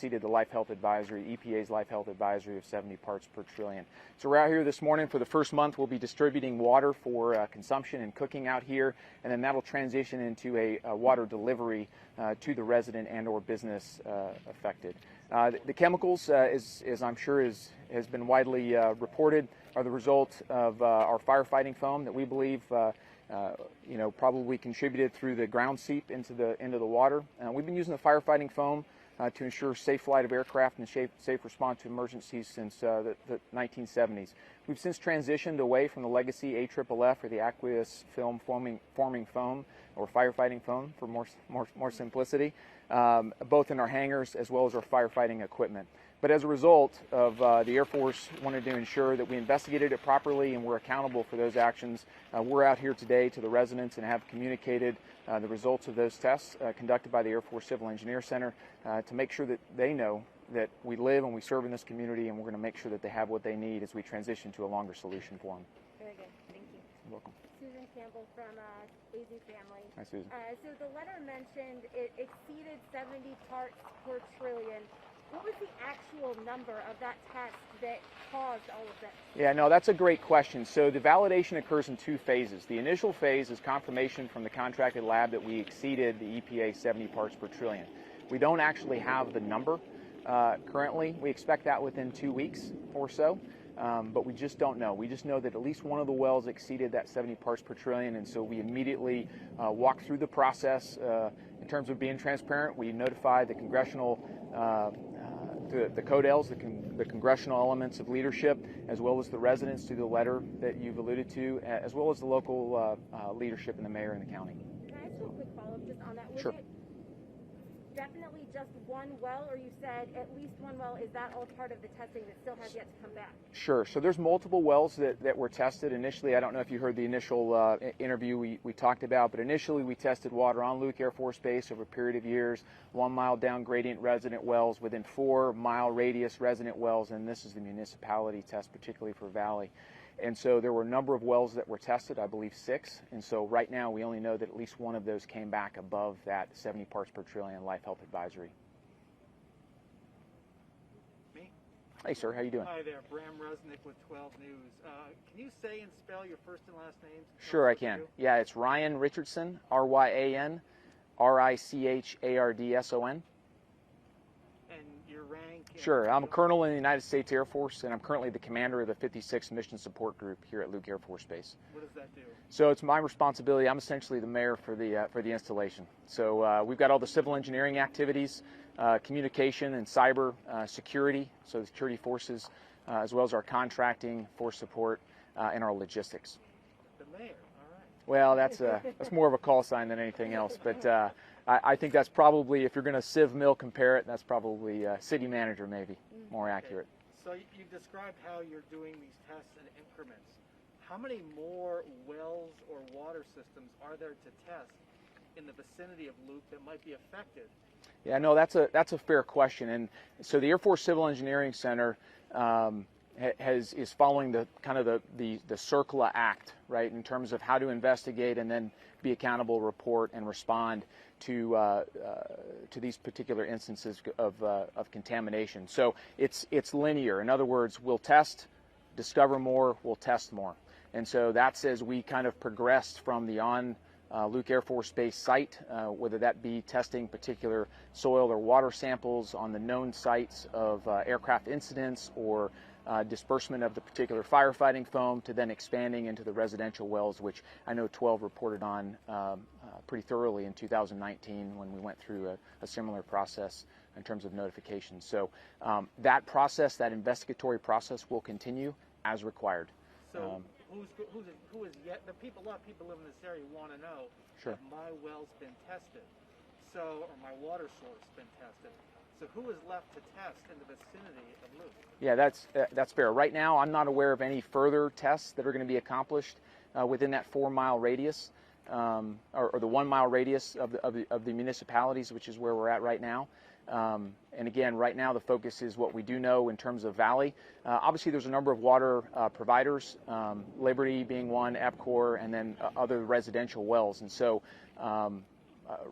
exceeded the Life Health Advisory, EPA's Life Health Advisory of 70 parts per trillion. So we're out here this morning. For the first month, we'll be distributing water for consumption and cooking out here, and then that'll transition into a water delivery to the resident and or business affected. The chemicals, as I'm sure has been widely reported, are the result of our firefighting foam that we believe probably contributed through the ground seep into the water. We've been using the firefighting foam to ensure safe flight of aircraft and safe response to emergencies since the 1970s. We've since transitioned away from the legacy AFFF, or the aqueous film forming foam, or firefighting foam for more simplicity, both in our hangars as well as our firefighting equipment. But as a result of the Air Force wanted to ensure that we investigated it properly and we're accountable for those actions, we're out here today to the residents and have communicated the results of those tests conducted by the Air Force Civil Engineer Center to make sure that they know that we live and we serve in this community, and we're going to make sure that they have what they need as we transition to a longer solution for them. Very good. Thank you. You're welcome. Susan Campbell from AZ Family. Hi, Susan. So the letter mentioned it exceeded 70 parts per trillion. What was the actual number of that test that caused all of this? Yeah, no, that's a great question. So the validation occurs in two phases. The initial phase is confirmation from the contracted lab that we exceeded the EPA 70 parts per trillion. We don't actually have the number currently. We expect that within 2 weeks or so, but we just don't know. We just know that at least one of the wells exceeded that 70 parts per trillion, and so we immediately walked through the process. In terms of being transparent, we notified the congressional the CODELs, the congressional elements of leadership, as well as the residents through the letter that you've alluded to, as well as the local leadership and the mayor and the county. Can I ask you a quick follow-up just on that? Was Sure. it definitely just one well, or you said at least one well? Is that all part of the testing that still has yet to come back? Sure. So there's multiple wells that were tested initially. I don't know if you heard the initial interview we talked about, but initially we tested water on Luke Air Force Base over a period of years, 1 mile down gradient resident wells, within 4 mile radius resident wells, and this is the municipality test, particularly for Valley. And so there were a number of wells that were tested, I believe 6. And so right now we only know that at least one of those came back above that 70 parts per trillion Life Health Advisory. Me? Hey, sir, how you doing? Hi there, Bram Resnick with 12 News. Can you say and spell your first and last names? Sure, I can. Yeah, it's Ryan Richardson, R-Y-A-N, R-I-C-H-A-R-D-S-O-N. And your rank? Sure, I'm a colonel in the United States Air Force, and I'm currently the commander of the 56th Mission Support Group here at Luke Air Force Base. What does that do? So it's my responsibility. I'm essentially the mayor for the installation. So we've got all the civil engineering activities, communication and cyber security, so the security forces, as well as our contracting, force support, and our logistics. The mayor, all right. Well, that's more of a call sign than anything else, but I think that's probably, if you're going to Civ Mill compare it, that's probably city manager maybe, more accurate. So you described how you're doing these tests in increments. How many more wells or water systems are there to test in the vicinity of Luke that might be affected? Yeah, no, that's a fair question. And so the Air Force Civil Engineering Center is following the kind of the CERCLA Act, right, in terms of how to investigate and then be accountable, report, and respond to these particular instances of contamination. So it's linear. In other words, we'll test, discover more, we'll test more. And so that's as we kind of progressed from the Luke Air Force Base site, whether that be testing particular soil or water samples on the known sites of aircraft incidents or disbursement of the particular firefighting foam, to then expanding into the residential wells, which I know 12 reported on pretty thoroughly in 2019 when we went through a similar process in terms of notification. So that process, that investigatory process, will continue as required. So who is yet? A lot of people live in this area want to know. Sure. Have my well's been tested? So, or my water source been tested? So who is left to test in the vicinity of Luke? Yeah, that's fair. Right now, I'm not aware of any further tests that are going to be accomplished within that 4 mile radius, or the 1 mile radius of the municipalities, which is where we're at right now. And again, right now the focus is what we do know in terms of Valley. Obviously, there's a number of water providers, Liberty being one, EPCOR, and then other residential wells. And so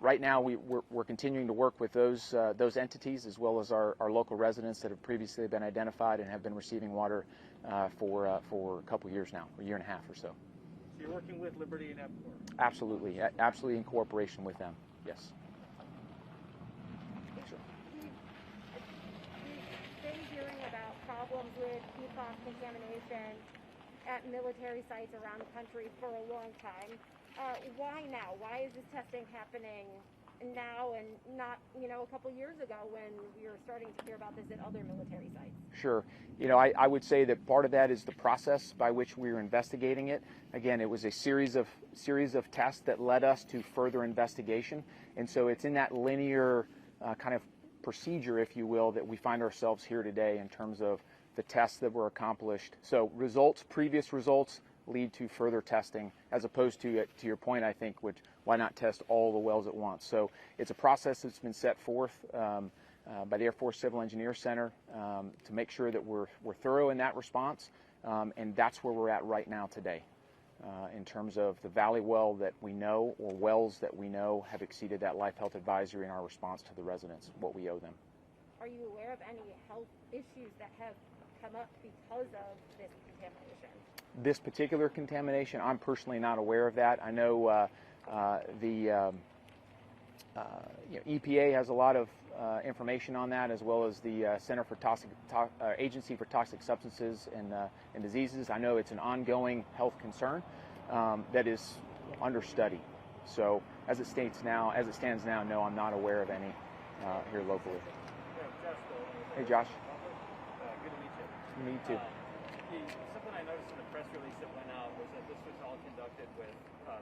right now we're continuing to work with those entities as well as our local residents that have previously been identified and have been receiving water for a couple years now, a year and a half or so. So you're working with Liberty and EPCOR? Absolutely, absolutely in cooperation with them, yes. We've been hearing about problems with PFAS contamination at military sites around the country for a long time. Why now? Why is this testing happening now and not, a couple years ago when we were starting to hear about this at other military sites? Sure. I would say that part of that is the process by which we were investigating it. Again, it was a series of tests that led us to further investigation, and so it's in that linear kind of procedure, if you will, that we find ourselves here today in terms of the tests that were accomplished. So previous results lead to further testing, as opposed to your point, I think, which why not test all the wells at once? So it's a process that's been set forth by the Air Force Civil Engineer Center to make sure that we're thorough in that response, and that's where we're at right now today in terms of the valley well that we know, or wells that we know have exceeded that life health advisory in our response to the residents, what we owe them. Are you aware of any health issues that have come up because of this contamination? This particular contamination, I'm personally not aware of that. I know the EPA has a lot of information on that, as well as the Center for Agency for Toxic Substances and Diseases. I know it's an ongoing health concern that is under study. So as it stands now, no, I'm not aware of any here locally. Hey, Josh. Good to meet you. Me too. Something I noticed in the press release that went out was that this was all conducted with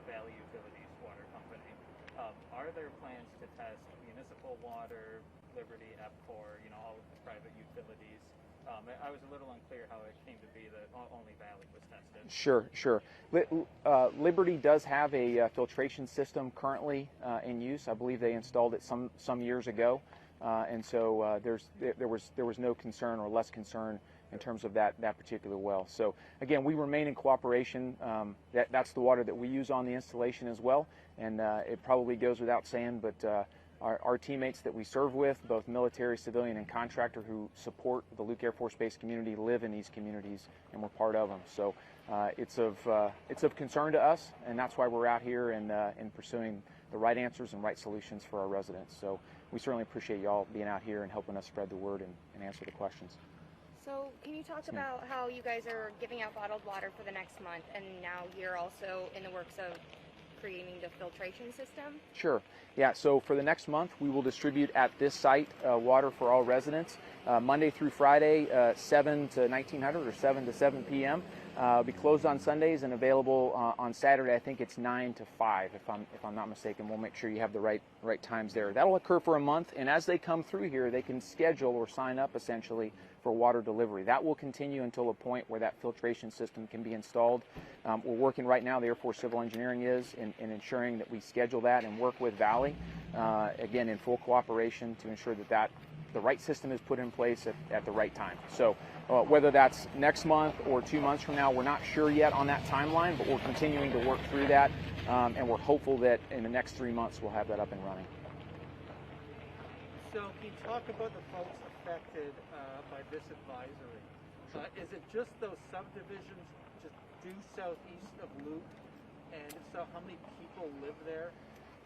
Valley Utilities Water Company. Are there plans to test municipal water, Liberty, EPCOR, all of the private utilities? I was a little unclear how it came to be that only Valley was tested. Sure. Liberty does have a filtration system currently in use. I believe they installed it some years ago, and so there was no concern or less concern in terms of that particular well. So again, we remain in cooperation. That's the water that we use on the installation as well, and it probably goes without saying, but our teammates that we serve with, both military, civilian, and contractor who support the Luke Air Force Base community, live in these communities, and we're part of them. So it's of concern to us, and that's why we're out here and pursuing the right answers and right solutions for our residents. So we certainly appreciate y'all being out here and helping us spread the word and answer the questions. So can you talk about how you guys are giving out bottled water for the next month, and now you're also in the works of creating the filtration system? Sure. Yeah, so for the next month, we will distribute at this site water for all residents Monday through Friday, 7 to 1900 or 7 to 7 p.m. It'll be closed on Sundays and available on Saturday. I think it's 9 to 5, if I'm not mistaken. We'll make sure you have the right times there. That'll occur for a month, and as they come through here, they can schedule or sign up essentially for water delivery. That will continue until a point where that filtration system can be installed. We're working right now, the Air Force Civil Engineering is, in ensuring that we schedule that and work with Valley, again, in full cooperation to ensure that the right system is put in place at the right time. So whether that's next month or 2 months from now, we're not sure yet on that timeline, but we're continuing to work through that, and we're hopeful that in the next 3 months we'll have that up and running. So can you talk about the folks affected by this advisory? Is it just those subdivisions just due southeast of Luke? And if so, how many people live there?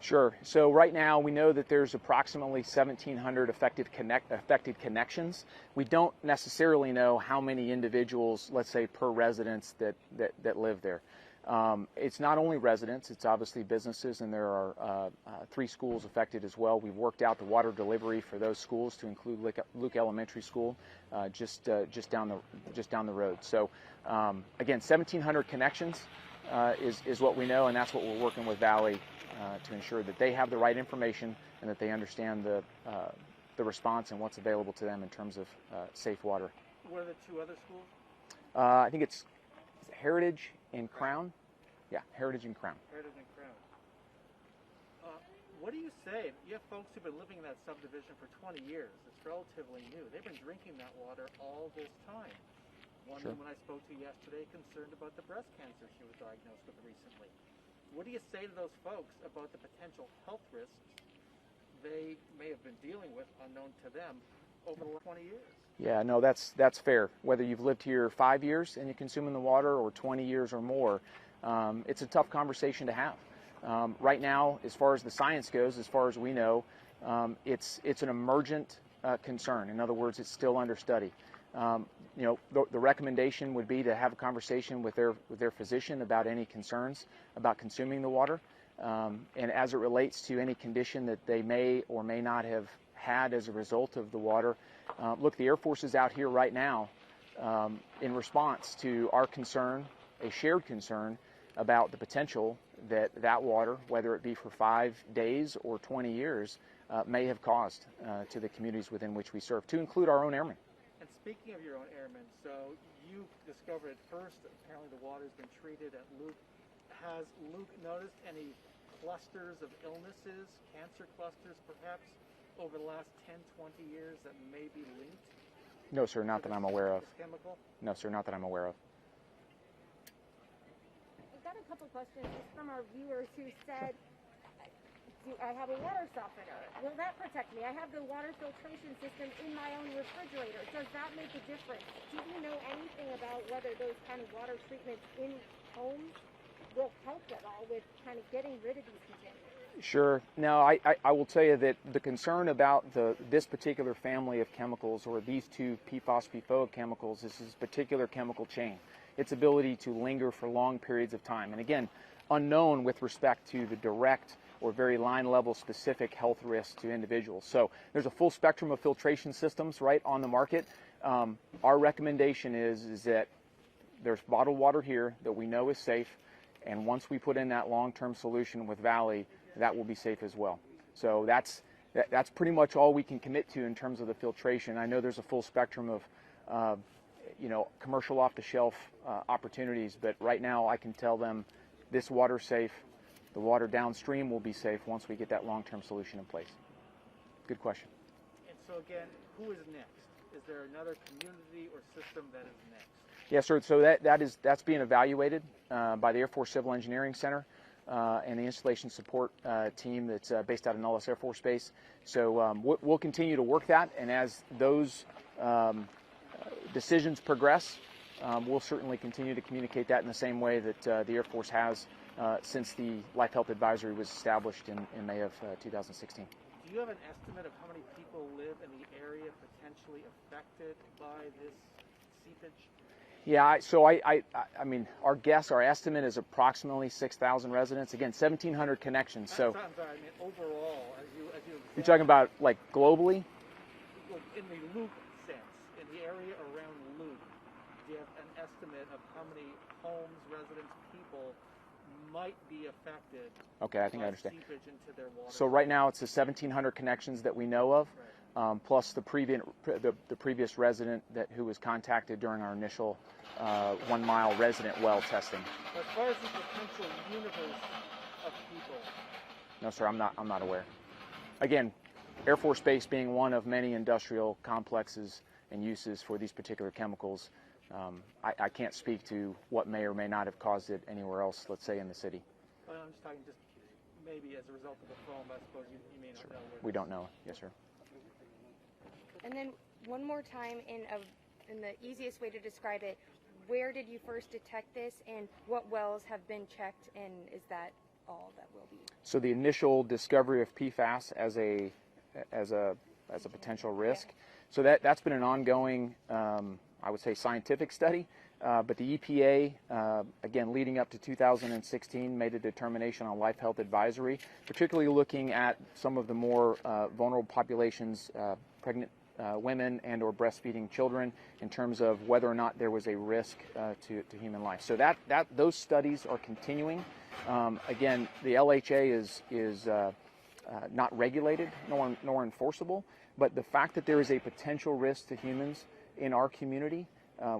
Sure. So right now we know that there's approximately 1,700 affected connections. We don't necessarily know how many individuals, let's say, per residence that live there. It's not only residents, it's obviously businesses, and there are 3 schools affected as well. We've worked out the water delivery for those schools to include Luke Elementary School, just down the road. So again, 1,700 connections is what we know, and that's what we're working with Valley to ensure that they have the right information and that they understand the response and what's available to them in terms of safe water. What are the 2 other schools? I think it's Heritage and Crown. Yeah, Heritage and Crown. Heritage and Crown. What do you say? You have folks who've been living in that subdivision for 20 years. It's relatively new. They've been drinking that water all this time. One Sure. woman I spoke to yesterday concerned about the breast cancer she was diagnosed with recently. What do you say to those folks about the potential health risks they may have been dealing with, unknown to them, over the last 20 years? Yeah, no, that's fair. Whether you've lived here 5 years and you're consuming the water, or 20 years or more, it's a tough conversation to have. Right now, as far as the science goes, as far as we know, it's an emergent concern. In other words, it's still under study. The recommendation would be to have a conversation with their physician about any concerns about consuming the water, and as it relates to any condition that they may or may not have had as a result of the water. Look, the Air Force is out here right now in response to our concern, a shared concern about the potential that water, whether it be for 5 days or 20 years, may have caused to the communities within which we serve, to include our own airmen. And speaking of your own airmen, so you discovered it first, apparently the water's been treated at Luke. Has Luke noticed any clusters of illnesses, cancer clusters perhaps, over the last 10, 20 years that may be linked? No, sir, not that I'm aware of. This chemical? No, sir, not that I'm aware of. We've got a couple questions from our viewers who said, I have a water softener. Will that protect me? I have the water filtration system in my own refrigerator. Does that make a difference? Do you know anything about whether those kind of water treatments in homes will help at all with kind of getting rid of these contaminants? Sure. No, I will tell you that the concern about this particular family of chemicals, or these two PFAS, PFOA chemicals, is this particular chemical chain, its ability to linger for long periods of time. And again, unknown with respect to the direct or very line level specific health risks to individuals. So there's a full spectrum of filtration systems right on the market. Our recommendation is that there's bottled water here that we know is safe, and once we put in that long-term solution with Valley, that will be safe as well. So that's pretty much all we can commit to in terms of the filtration. I know there's a full spectrum of commercial off-the-shelf opportunities, but right now I can tell them this water's safe. The water downstream will be safe once we get that long-term solution in place. Good question. And so again, who is next? Is there another community or system that is next? Yes, sir. So that's being evaluated by the Air Force Civil Engineering Center and the installation support team that's based out of Nellis Air Force Base. So we'll continue to work that, and as those decisions progress, we'll certainly continue to communicate that in the same way that the Air Force has since the Life Health Advisory was established in May of 2016. Do you have an estimate of how many people live in the area potentially affected by this seepage? Yeah, so I mean, our estimate is approximately 6,000 residents. Again, 1,700 connections. So I'm sorry, I mean overall, as you you're talking about like globally? Look, in the Luke sense, in the area around Luke, do you have an estimate of how many homes, residents, people might be affected? Okay, I think I understand. Seepage into their water. So right now it's the 1,700 connections that we know of, right. Plus the previous resident who was contacted during our initial 1 mile resident well testing. As far as the potential universe of people. No, sir, I'm not aware. Again, Air Force Base being one of many industrial complexes and uses for these particular chemicals, I can't speak to what may or may not have caused it anywhere else, let's say in the city. Well, I'm just talking just maybe as a result of the foam, I suppose you may not know. We don't know. Yes, sir. And then one more time, in the easiest way to describe it, where did you first detect this, and what wells have been checked, and is that all that will be? So the initial discovery of PFAS as a potential risk. So that's been an ongoing, I would say, scientific study. But the EPA, again, leading up to 2016, made a determination on Life Health Advisory, particularly looking at some of the more vulnerable populations, pregnant women and or breastfeeding children, in terms of whether or not there was a risk to human life. So those studies are continuing. Again, the LHA is not regulated nor enforceable, but the fact that there is a potential risk to humans in our community,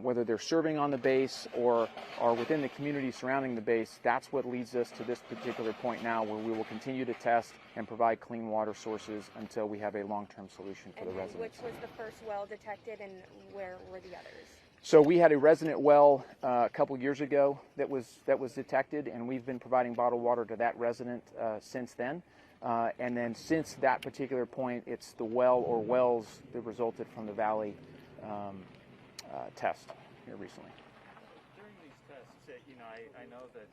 whether they're serving on the base or within the community surrounding the base, that's what leads us to this particular point now, where we will continue to test and provide clean water sources until we have a long-term solution for the residents. Which was the first well detected, and where were the others? So we had a resident well a couple years ago that was detected, and we've been providing bottled water to that resident since then. And then since that particular point, it's the well or wells that resulted from the Valley test here recently. During these tests, I know that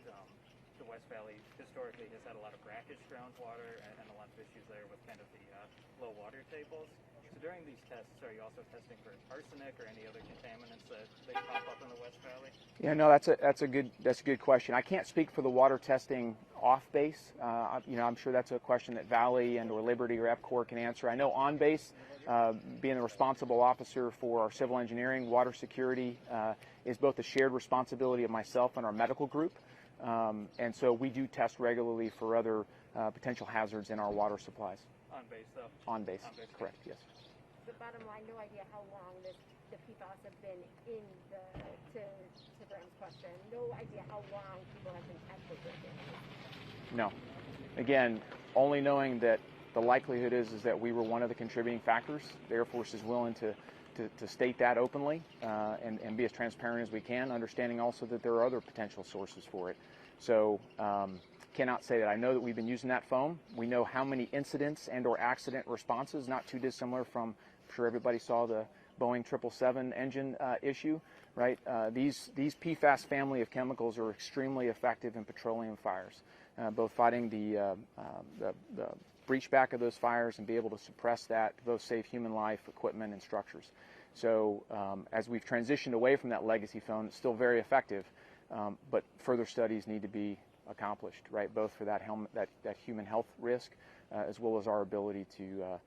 the West Valley historically has had a lot of brackish groundwater and a lot of issues there with kind of the low water tables. So during these tests, are you also testing for arsenic or any other contaminants that pop up in the West Valley? Yeah, no, that's a good question. I can't speak for the water testing off base. I'm sure that's a question that Valley and or Liberty or EPCOR can answer. I know on base, being the responsible officer for our civil engineering, water security is both a shared responsibility of myself and our medical group. And so we do test regularly for other potential hazards in our water supplies. On base, though? On base, correct, yes. The bottom line, no idea how long the PFAS have been in to Graham's question, no idea how long people have been tested with it. No. Again, only knowing that the likelihood is that we were one of the contributing factors. The Air Force is willing to state that openly and be as transparent as we can, understanding also that there are other potential sources for it. So cannot say that. I know that we've been using that foam. We know how many incidents and or accident responses, not too dissimilar from, I'm sure everybody saw the Boeing 777 engine issue, right? These PFAS family of chemicals are extremely effective in petroleum fires, both fighting the breach back of those fires and be able to suppress that to both save human life, equipment, and structures. So as we've transitioned away from that legacy foam, it's still very effective, but further studies need to be accomplished, right? Both for that human health risk, as well as our ability to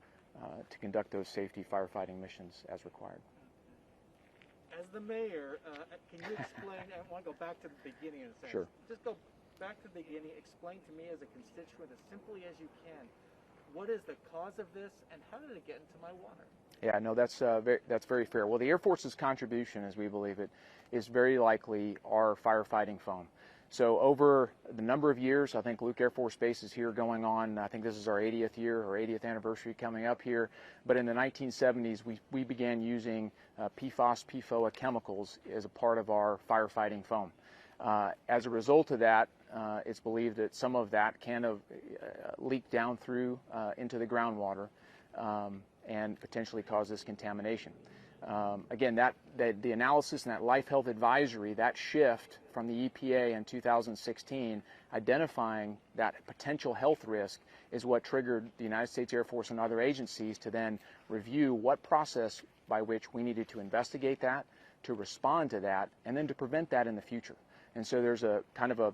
conduct those safety firefighting missions as required. As the mayor, can you explain, I want to go back to the beginning in a sense. Sure. Just go back to the beginning, explain to me as a constituent as simply as you can, what is the cause of this and how did it get into my water? Yeah, no, that's very fair. Well, the Air Force's contribution, as we believe it, is very likely our firefighting foam. So over the number of years, I think Luke Air Force Base is here going on, I think this is our 80th year or 80th anniversary coming up here, but in the 1970s we began using PFAS, PFOA chemicals as a part of our firefighting foam. As a result of that, it's believed that some of that can have leaked down through into the groundwater and potentially cause this contamination. Again, the analysis and that life health advisory, that shift from the EPA in 2016, identifying that potential health risk, is what triggered the United States Air Force and other agencies to then review what process by which we needed to investigate that, to respond to that, and then to prevent that in the future. And so there's a kind of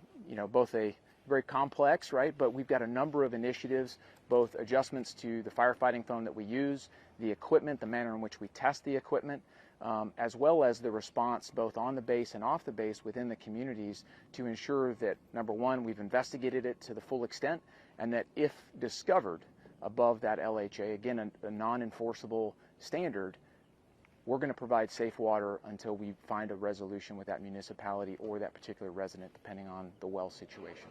both a very complex, right, but we've got a number of initiatives, both adjustments to the firefighting foam that we use, the equipment, the manner in which we test the equipment, as well as the response both on the base and off the base within the communities to ensure that, number one, we've investigated it to the full extent, and that if discovered above that LHA, again, a non-enforceable standard, we're going to provide safe water until we find a resolution with that municipality or that particular resident, depending on the well situation.